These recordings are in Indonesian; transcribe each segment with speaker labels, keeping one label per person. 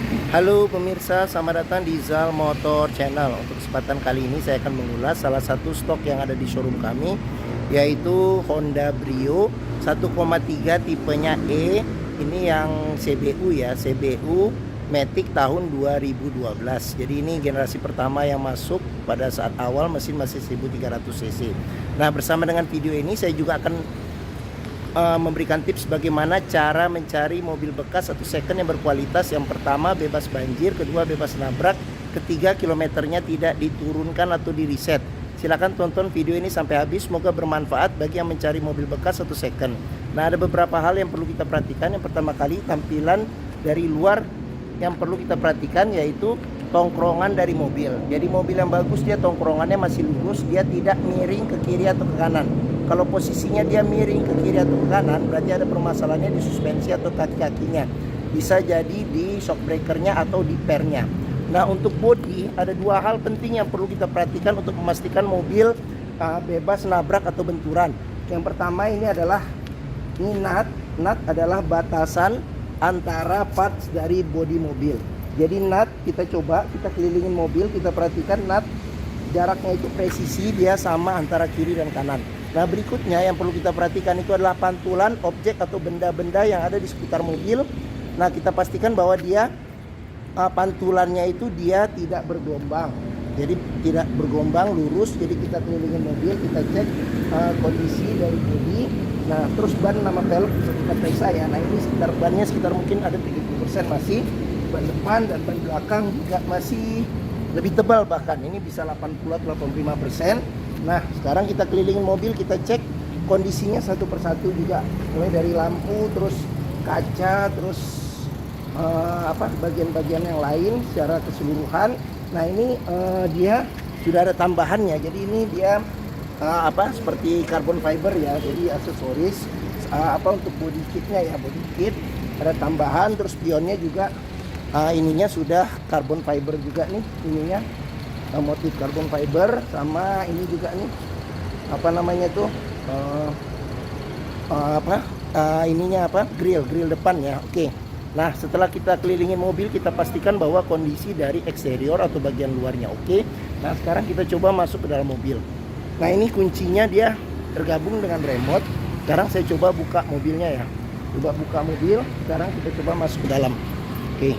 Speaker 1: Halo pemirsa, selamat datang di Zal Motor Channel. Untuk kesempatan kali ini saya akan mengulas salah satu stok yang ada di showroom kami, yaitu Honda Brio 1,3 tipenya E. Ini yang CBU ya, CBU Matic tahun 2012. Jadi ini generasi pertama yang masuk pada saat awal mesin masih 1300 cc. Nah, bersama dengan video ini saya juga akan memberikan tips bagaimana cara mencari mobil bekas atau second yang berkualitas. Yang pertama, bebas banjir. Kedua, bebas nabrak. Ketiga, kilometernya tidak diturunkan atau di reset. Silakan tonton video ini sampai habis, semoga bermanfaat bagi yang mencari mobil bekas atau second. Nah, ada beberapa hal yang perlu kita perhatikan. Yang pertama kali, tampilan dari luar yang perlu kita perhatikan, yaitu tongkrongan dari mobil. Jadi mobil yang bagus dia tongkrongannya masih lurus, dia tidak miring ke kiri atau ke kanan. Kalau posisinya dia miring ke kiri atau ke kanan, berarti ada permasalahannya di suspensi atau kaki-kakinya. Bisa jadi di shock breakernya atau di pernya. Nah, untuk bodi ada dua hal penting yang perlu kita perhatikan untuk memastikan mobil bebas nabrak atau benturan. Yang pertama ini adalah nut adalah batasan antara parts dari bodi mobil. Jadi nut kita kelilingin mobil, kita perhatikan nut jaraknya itu presisi dia sama antara kiri dan kanan. Nah, berikutnya yang perlu kita perhatikan itu adalah pantulan objek atau benda-benda yang ada di sekitar mobil. Nah, kita pastikan bahwa dia pantulannya itu dia tidak bergelombang. Jadi tidak bergelombang, lurus. Jadi kita kelilingin mobil, kita cek kondisi dari bodi. Nah, terus ban sama velg bisa kita periksa ya. Nah, ini sekitar bannya sekitar mungkin ada 70% masih. Ban depan dan ban belakang juga masih lebih tebal, bahkan ini bisa 80-85%. Nah, sekarang kita kelilingin mobil, kita cek kondisinya satu persatu juga, mulai dari lampu, terus kaca, terus bagian-bagian yang lain secara keseluruhan. Nah, ini dia sudah ada tambahannya. Jadi ini dia seperti carbon fiber ya, jadi aksesoris untuk body kitnya ya, body kit ada tambahan. Terus spionnya juga ininya sudah carbon fiber juga nih, ininya motif carbon fiber. Sama ini juga nih grill depan ya. Oke. Nah, setelah kita kelilingin mobil, kita pastikan bahwa kondisi dari eksterior atau bagian luarnya oke. Nah, sekarang kita coba masuk ke dalam mobil. Nah, ini kuncinya dia tergabung dengan remote. Sekarang saya coba buka mobilnya ya. Coba buka mobil. Sekarang kita coba masuk ke dalam. Oke.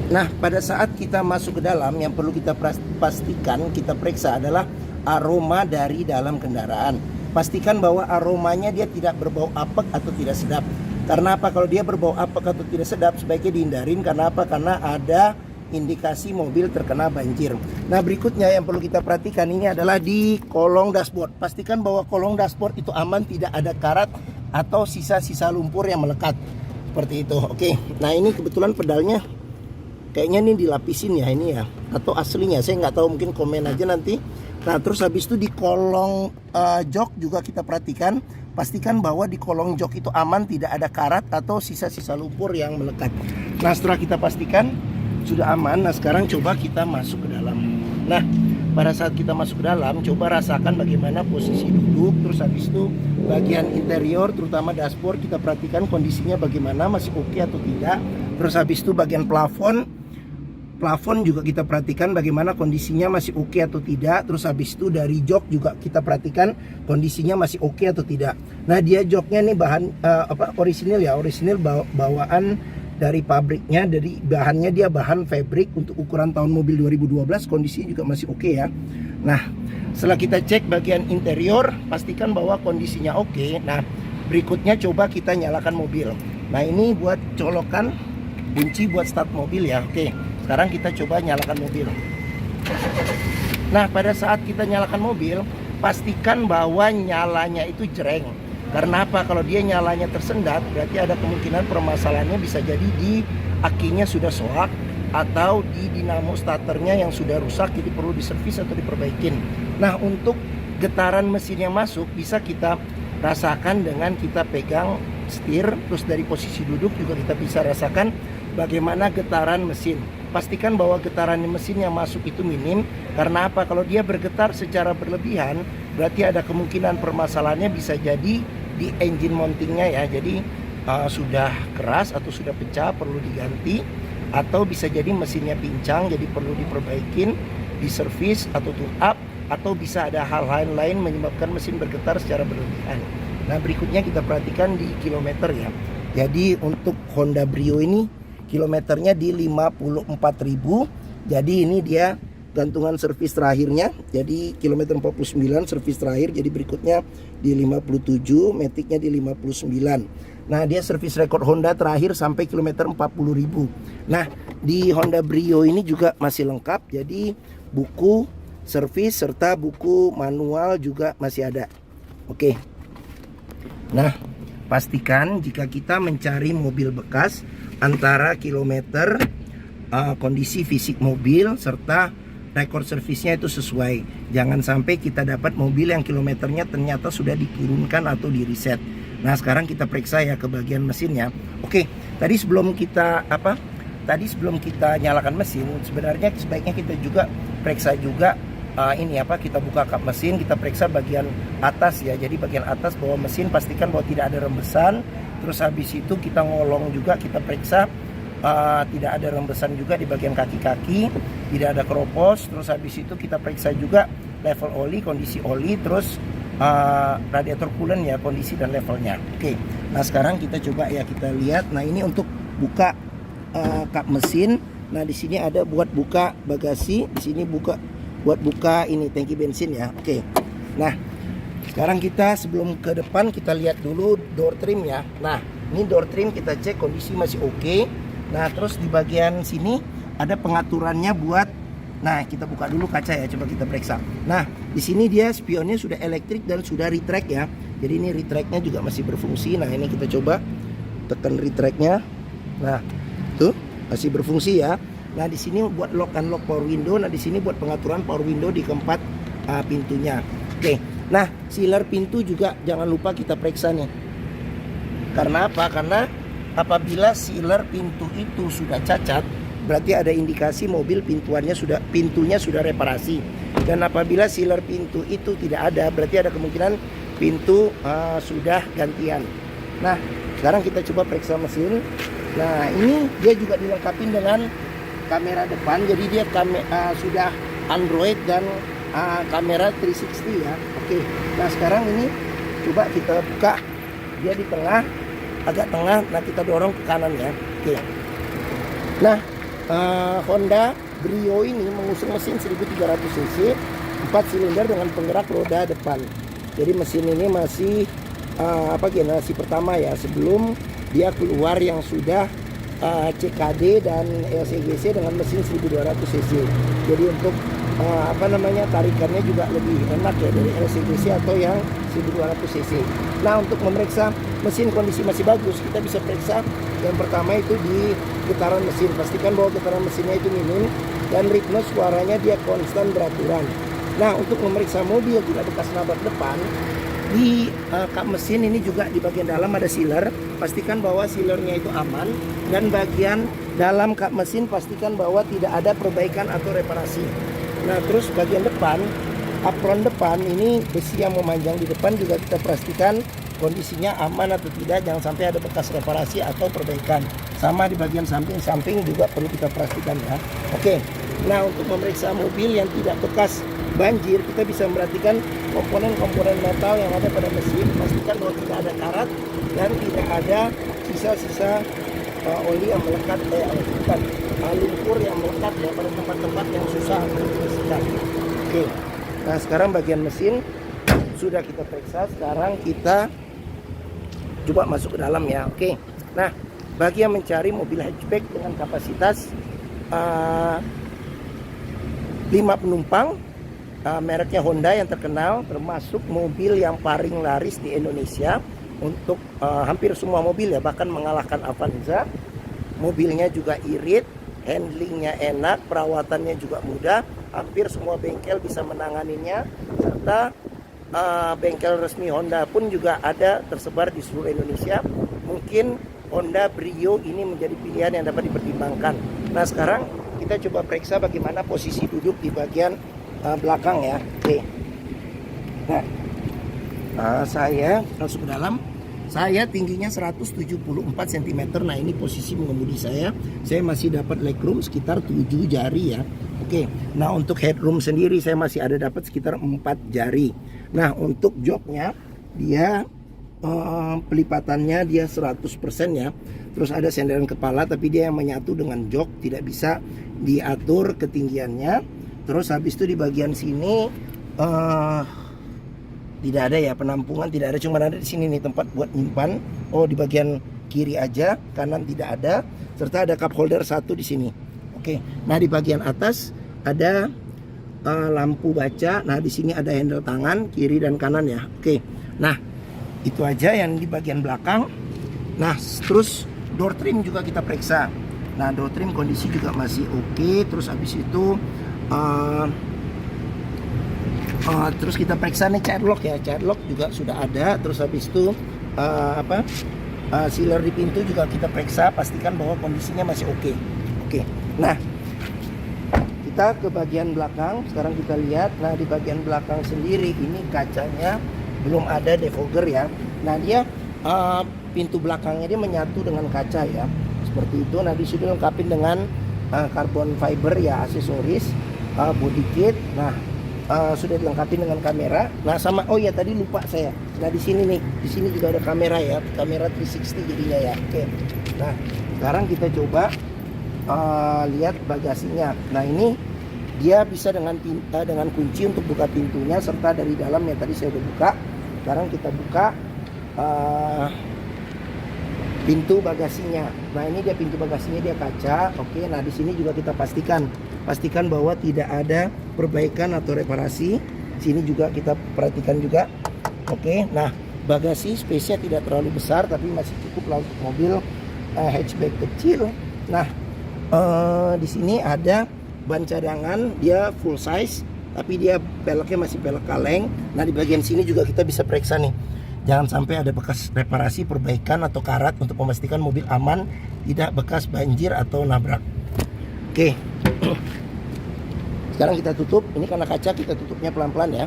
Speaker 1: Nah, pada saat kita masuk ke dalam, yang perlu kita pastikan, kita periksa adalah aroma dari dalam kendaraan. Pastikan bahwa aromanya dia tidak berbau apek atau tidak sedap. Karena apa? Kalau dia berbau apek atau tidak sedap, sebaiknya dihindarin. Karena apa? Karena ada indikasi mobil terkena banjir. Nah, berikutnya yang perlu kita perhatikan ini adalah di kolong dashboard. Pastikan bahwa kolong dashboard itu aman, tidak ada karat atau sisa-sisa lumpur yang melekat. Seperti itu. Oke. Nah, ini kebetulan pedalnya kayaknya ini dilapisin ya ini ya, atau aslinya saya nggak tahu, mungkin komen aja nanti. Nah, terus habis itu di kolong jok juga kita perhatikan, pastikan bahwa di kolong jok itu aman, tidak ada karat atau sisa-sisa lumpur yang melekat. Nah, setelah kita pastikan sudah aman, nah sekarang coba kita masuk ke dalam. Nah, pada saat kita masuk ke dalam, coba rasakan bagaimana posisi duduk. Terus habis itu bagian interior, terutama dashboard, kita perhatikan kondisinya bagaimana, masih oke atau tidak. Terus habis itu bagian plafon juga kita perhatikan bagaimana kondisinya, masih oke atau tidak. Terus habis itu dari jok juga kita perhatikan kondisinya masih oke atau tidak. Nah, dia joknya nih bahan orisinil bawaan dari pabriknya, dari bahannya dia bahan fabric untuk ukuran tahun mobil 2012, kondisinya juga masih oke ya. Nah, setelah kita cek bagian interior, pastikan bahwa kondisinya oke. Nah, berikutnya coba kita nyalakan mobil. Nah, ini buat colokan kunci buat start mobil ya. Oke. Sekarang kita coba nyalakan mobil. Nah, pada saat kita nyalakan mobil, pastikan bahwa nyalanya itu jreng. Karena apa? Kalau dia nyalanya tersendat, berarti ada kemungkinan permasalahannya bisa jadi di akinya sudah soak atau di dinamo starternya yang sudah rusak, jadi perlu diservis atau diperbaikin. Nah, untuk getaran mesin yang masuk bisa kita rasakan dengan kita pegang setir, terus dari posisi duduk juga kita bisa rasakan bagaimana getaran mesin. Pastikan bahwa getaran mesin yang masuk itu minim. Karena apa? Kalau dia bergetar secara berlebihan, berarti ada kemungkinan permasalahannya bisa jadi di engine mountingnya ya. Jadi sudah keras atau sudah pecah perlu diganti, atau bisa jadi mesinnya pincang jadi perlu diperbaikin, diservis atau tune up, atau bisa ada hal-hal lain menyebabkan mesin bergetar secara berlebihan. Nah, berikutnya kita perhatikan di kilometer ya. Jadi untuk Honda Brio ini kilometernya di 54.000. Jadi ini dia gantungan servis terakhirnya. Jadi kilometer 49 servis terakhir. Jadi berikutnya di 57, Matic-nya di 59. Nah, dia servis rekor Honda terakhir sampai kilometer 40.000. Nah, di Honda Brio ini juga masih lengkap. Jadi buku servis serta buku manual juga masih ada. Oke. Nah, pastikan jika kita mencari mobil bekas antara kilometer, kondisi fisik mobil serta rekor servisnya itu sesuai. Jangan sampai kita dapat mobil yang kilometernya ternyata sudah diturunkan atau di reset. Nah, sekarang kita periksa ya ke bagian mesinnya. Oke, tadi sebelum kita nyalakan mesin, sebenarnya sebaiknya kita juga periksa juga kita buka kap mesin, kita periksa bagian atas ya. Jadi bagian atas bawah mesin pastikan bahwa tidak ada rembesan. Terus habis itu kita ngolong juga, kita periksa tidak ada rembesan juga di bagian kaki-kaki, tidak ada keropos. Terus habis itu kita periksa juga level oli, kondisi oli, terus radiator coolant ya, kondisi dan levelnya. Oke. Nah, sekarang kita coba ya, kita lihat. Nah, ini untuk buka kap mesin. Nah, di sini ada buat buka bagasi, di sini buat buka ini tangki bensin ya. Oke. Nah, sekarang kita sebelum ke depan kita lihat dulu door trim ya. Nah, ini door trim kita cek kondisi masih oke. Nah, terus di bagian sini ada pengaturannya buat, nah kita buka dulu kaca ya, coba kita periksa. Nah, di sini dia spionnya sudah elektrik dan sudah retract ya. Jadi ini retractnya juga masih berfungsi. Nah, ini kita coba tekan retractnya. Nah, tuh masih berfungsi ya. Nah, di sini buat lock and lock power window. Nah, di sini buat pengaturan power window di keempat pintunya. Oke. Nah, sealer pintu juga jangan lupa kita periksa nih. Karena apa? Karena apabila sealer pintu itu sudah cacat, berarti ada indikasi mobil pintunya sudah reparasi. Dan apabila sealer pintu itu tidak ada, berarti ada kemungkinan pintu sudah gantian. Nah, sekarang kita coba periksa mesin. Nah, ini dia juga dilengkapi dengan kamera depan, jadi dia sudah Android dan kamera 360 ya. Oke. Nah, sekarang ini coba kita buka, dia di tengah, agak tengah. Nah, kita dorong ke kanan ya. Oke. Nah, Honda Brio ini mengusung mesin 1300 cc 4 silinder dengan penggerak roda depan. Jadi mesin ini masih generasi pertama ya, sebelum dia keluar yang sudah CKD dan LCGC dengan mesin 1200 cc. Jadi untuk tarikannya juga lebih enak ya dari LCGC atau yang 1200 cc. Nah, untuk memeriksa mesin kondisi masih bagus, kita bisa periksa yang pertama itu di getaran mesin. Pastikan bahwa getaran mesinnya itu minim dan ritme suaranya dia konstan beraturan. Nah, untuk memeriksa mobil tidak bekas nabrak depan, di kap mesin ini juga di bagian dalam ada sealer. Pastikan bahwa sealernya itu aman, dan bagian dalam kap mesin pastikan bahwa tidak ada perbaikan atau reparasi. Nah, terus bagian depan, apron depan ini besi yang memanjang di depan juga kita pastikan kondisinya aman atau tidak, jangan sampai ada bekas reparasi atau perbaikan. Sama di bagian samping juga perlu kita pastikan ya. Oke. Nah, untuk memeriksa mobil yang tidak bekas banjir, kita bisa memperhatikan komponen-komponen metal yang ada pada mesin. Pastikan bahwa tidak ada karat dan tidak ada sisa-sisa oli yang melekat, lumpur yang melekat ya pada tempat-tempat yang susah untuk dibersihkan. Oke. Nah, sekarang bagian mesin sudah kita periksa. Sekarang kita coba masuk ke dalam ya. Oke. Nah, bagi yang mencari mobil hatchback dengan kapasitas 5 penumpang, mereknya Honda yang terkenal, termasuk mobil yang paling laris di Indonesia untuk hampir semua mobil ya, bahkan mengalahkan Avanza. Mobilnya juga irit, handlingnya enak, perawatannya juga mudah, hampir semua bengkel bisa menanganinya, serta bengkel resmi Honda pun juga ada tersebar di seluruh Indonesia. Mungkin Honda Brio ini menjadi pilihan yang dapat dipertimbangkan. Nah, sekarang kita coba periksa bagaimana posisi duduk di bagian belakang ya. Oke. Nah, saya masuk ke dalam. Saya tingginya 174 cm. Nah, ini posisi mengemudi saya. Saya masih dapat legroom sekitar 7 jari ya. Oke. Nah, untuk headroom sendiri saya masih ada dapat sekitar 4 jari. Nah, untuk joknya dia pelipatannya dia 100% ya. Terus ada senderan kepala, tapi dia yang menyatu dengan jok, tidak bisa diatur ketinggiannya. Terus habis itu di bagian sini tidak ada ya penampungan, tidak ada, cuma ada di sini nih tempat buat nyimpan. Oh, di bagian kiri aja, kanan tidak ada. Serta ada cup holder satu di sini. Oke. Nah, di bagian atas ada lampu baca. Nah, di sini ada handle tangan kiri dan kanan ya. Oke. Nah, itu aja yang di bagian belakang. Nah, terus door trim juga kita periksa. Nah, door trim kondisi juga masih oke. Terus habis itu terus kita periksa nih child lock juga sudah ada. Terus habis itu sealer di pintu juga kita periksa, pastikan bahwa kondisinya masih oke. Oke. Nah, kita ke bagian belakang. Sekarang kita lihat. Nah, di bagian belakang sendiri ini kacanya belum ada defogger ya. Nah, dia pintu belakangnya dia menyatu dengan kaca ya, seperti itu. Nah, di sini lengkapin dengan carbon fiber ya, aksesoris, body kit. Nah, sudah dilengkapi dengan kamera. Nah, sama oh ya tadi lupa saya. Nah, di sini nih, di sini juga ada kamera ya, kamera 360 jadinya ya. Oke. Nah, sekarang kita coba lihat bagasinya. Nah, ini dia bisa dengan kunci untuk buka pintunya, serta dari dalam ya tadi saya udah buka. Sekarang kita buka pintu bagasinya. Nah, ini dia pintu bagasinya, dia kaca. Oke. Nah, di sini juga kita pastikan bahwa tidak ada perbaikan atau reparasi. Sini juga kita perhatikan juga. Oke. Nah, bagasi space-nya tidak terlalu besar, tapi masih cukup lah untuk mobil hatchback kecil. Nah, di sini ada ban cadangan, dia full size, tapi dia peleknya masih pelek kaleng. Nah, di bagian sini juga kita bisa periksa nih, jangan sampai ada bekas reparasi, perbaikan atau karat, untuk memastikan mobil aman, tidak bekas banjir atau nabrak. Oke. Sekarang kita tutup. Ini karena kaca, kita tutupnya pelan-pelan ya,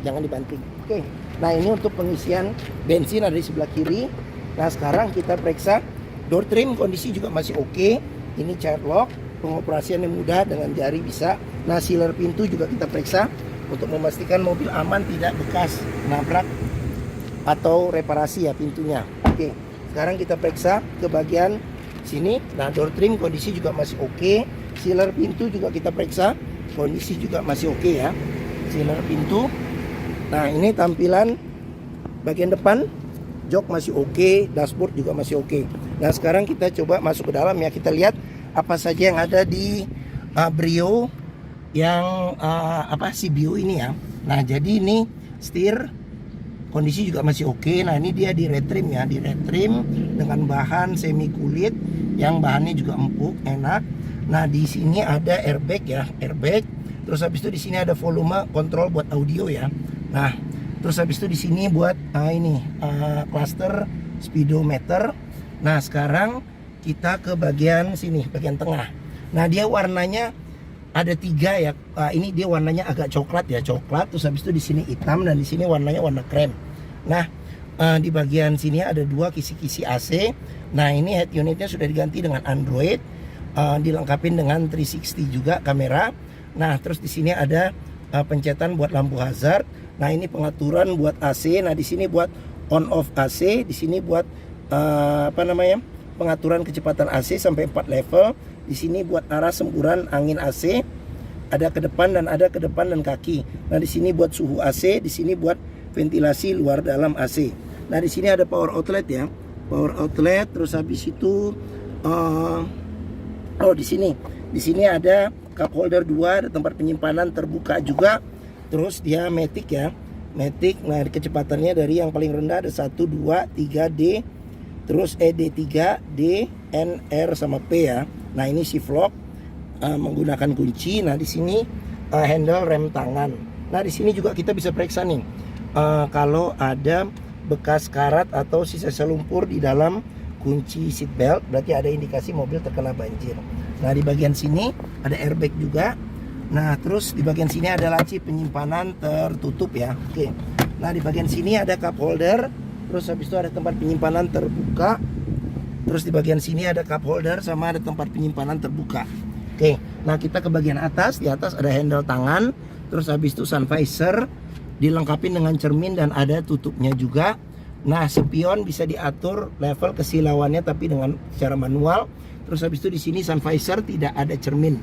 Speaker 1: jangan dibanting. Oke. Nah, ini untuk pengisian bensin ada di sebelah kiri. Nah, sekarang kita periksa door trim, kondisi juga masih oke. Ini child lock, pengoperasiannya mudah, dengan jari bisa. Nah, sealer pintu juga kita periksa untuk memastikan mobil aman, tidak bekas nabrak atau reparasi ya pintunya. Oke. Sekarang kita periksa ke bagian sini. Nah, door trim kondisi juga masih oke. Sealer pintu juga kita periksa, kondisi juga masih oke ya. Sealer pintu. Nah, ini tampilan bagian depan, jok masih oke, dashboard juga masih oke. Nah, sekarang kita coba masuk ke dalam ya. Kita lihat apa saja yang ada di Brio yang CBU ini ya. Nah, jadi ini setir kondisi juga masih oke. Nah, ini dia di retrim ya, di retrim dengan bahan semi kulit yang bahannya juga empuk, enak. Nah, di sini ada airbag ya, airbag. Terus habis itu di sini ada volume kontrol buat audio ya. Nah, terus habis itu di sini buat cluster speedometer. Nah, sekarang kita ke bagian sini, bagian tengah. Nah, dia warnanya ada 3 ya. Ini dia warnanya agak coklat ya, coklat. Terus habis itu di sini hitam, dan di sini warnanya warna krem. Nah, di bagian sini ada 2 kisi-kisi AC. Nah, ini head unitnya sudah diganti dengan Android, dilengkapi dengan 360 juga kamera. Nah, terus di sini ada pencetan buat lampu hazard. Nah, ini pengaturan buat AC. Nah, di sini buat on off AC, di sini buat pengaturan kecepatan AC sampai 4 level. Di sini buat arah semburan angin AC, ada ke depan dan ada ke depan dan kaki. Nah, di sini buat suhu AC, di sini buat ventilasi luar dalam AC. Nah, di sini ada power outlet ya, power outlet. Terus habis itu di sini ada cup holder 2, ada tempat penyimpanan terbuka juga. Terus dia matic ya, matic. Nah, kecepatannya dari yang paling rendah ada 1, 2, 3D. Terus D3, D, N, R sama P ya. Nah, ini shift lock menggunakan kunci. Nah, di sini handle rem tangan. Nah, di sini juga kita bisa periksa nih kalau ada bekas karat atau sisa selumpur di dalam kunci seat belt, berarti ada indikasi mobil terkena banjir. Nah, di bagian sini ada airbag juga. Nah, terus di bagian sini ada laci penyimpanan tertutup ya. Oke. Nah, di bagian sini ada cup holder. Terus habis itu ada tempat penyimpanan terbuka. Terus di bagian sini ada cup holder sama ada tempat penyimpanan terbuka. Oke, nah kita ke bagian atas. Di atas ada handle tangan. Terus habis itu sun visor dilengkapi dengan cermin dan ada tutupnya juga. Nah, spion bisa diatur level kesilauannya tapi dengan secara manual. Terus habis itu di sini sun visor tidak ada cermin.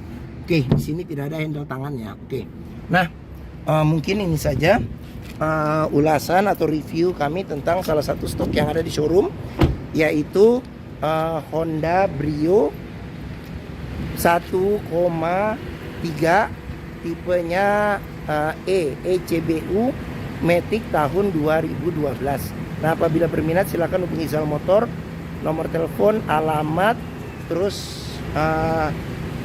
Speaker 1: Oke, di sini tidak ada handle tangannya. Oke. Nah, mungkin ini saja ulasan atau review kami tentang salah satu stok yang ada di showroom, yaitu Honda Brio 1,3 tipenya ECBU Matic tahun 2012. Nah, apabila berminat silakan hubungi Zal Motor, nomor telepon, alamat, terus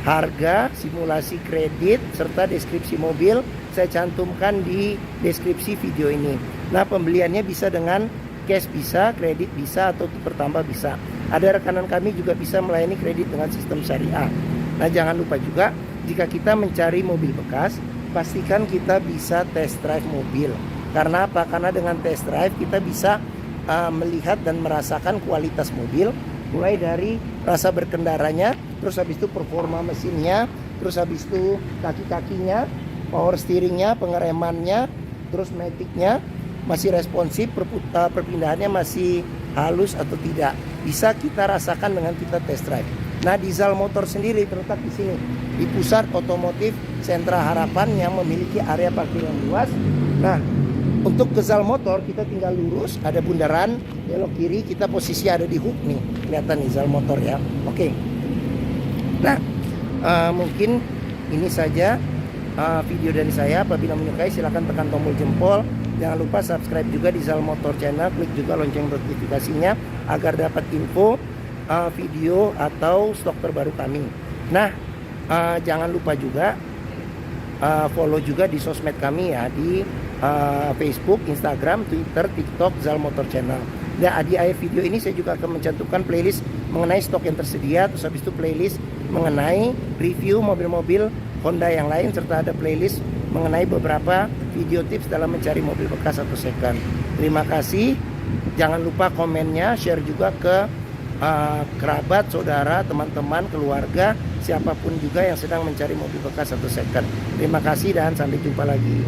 Speaker 1: harga, simulasi kredit, serta deskripsi mobil saya cantumkan di deskripsi video ini. Nah, pembeliannya bisa dengan cash bisa, kredit bisa, atau bertambah bisa. Ada rekanan kami juga bisa melayani kredit dengan sistem syariah. Nah, jangan lupa juga jika kita mencari mobil bekas, pastikan kita bisa test drive mobil. Karena apa? Karena dengan test drive kita bisa melihat dan merasakan kualitas mobil, mulai dari rasa berkendaranya, terus habis itu performa mesinnya, terus habis itu kaki-kakinya, power steeringnya, pengeremannya, terus maticnya masih responsif, perpindahannya masih halus atau tidak, bisa kita rasakan dengan kita test drive. Nah, di Zal Motor sendiri terletak di sini, di pusat otomotif Sentra Harapan yang memiliki area parkir yang luas. Nah, untuk ke Zal Motor kita tinggal lurus, ada bundaran, belok kiri, kita posisi ada di hook nih, kelihatan nih Zal Motor ya. Oke. Nah, mungkin ini saja video dari saya. Apabila menyukai silahkan tekan tombol jempol. Jangan lupa subscribe juga di Zal Motor Channel, klik juga lonceng notifikasinya agar dapat info video atau stok terbaru kami. Nah, jangan lupa juga follow juga di sosmed kami ya, di Facebook, Instagram, Twitter, TikTok, Zal Motor Channel. Nah, di akhir video ini saya juga akan mencantumkan playlist mengenai stok yang tersedia, terus habis itu playlist mengenai review mobil-mobil Honda yang lain, serta ada playlist mengenai beberapa video tips dalam mencari mobil bekas atau second. Terima kasih. Jangan lupa komennya, share juga ke kerabat, saudara, teman-teman, keluarga, siapapun juga yang sedang mencari mobil bekas atau second. Terima kasih dan sampai jumpa lagi.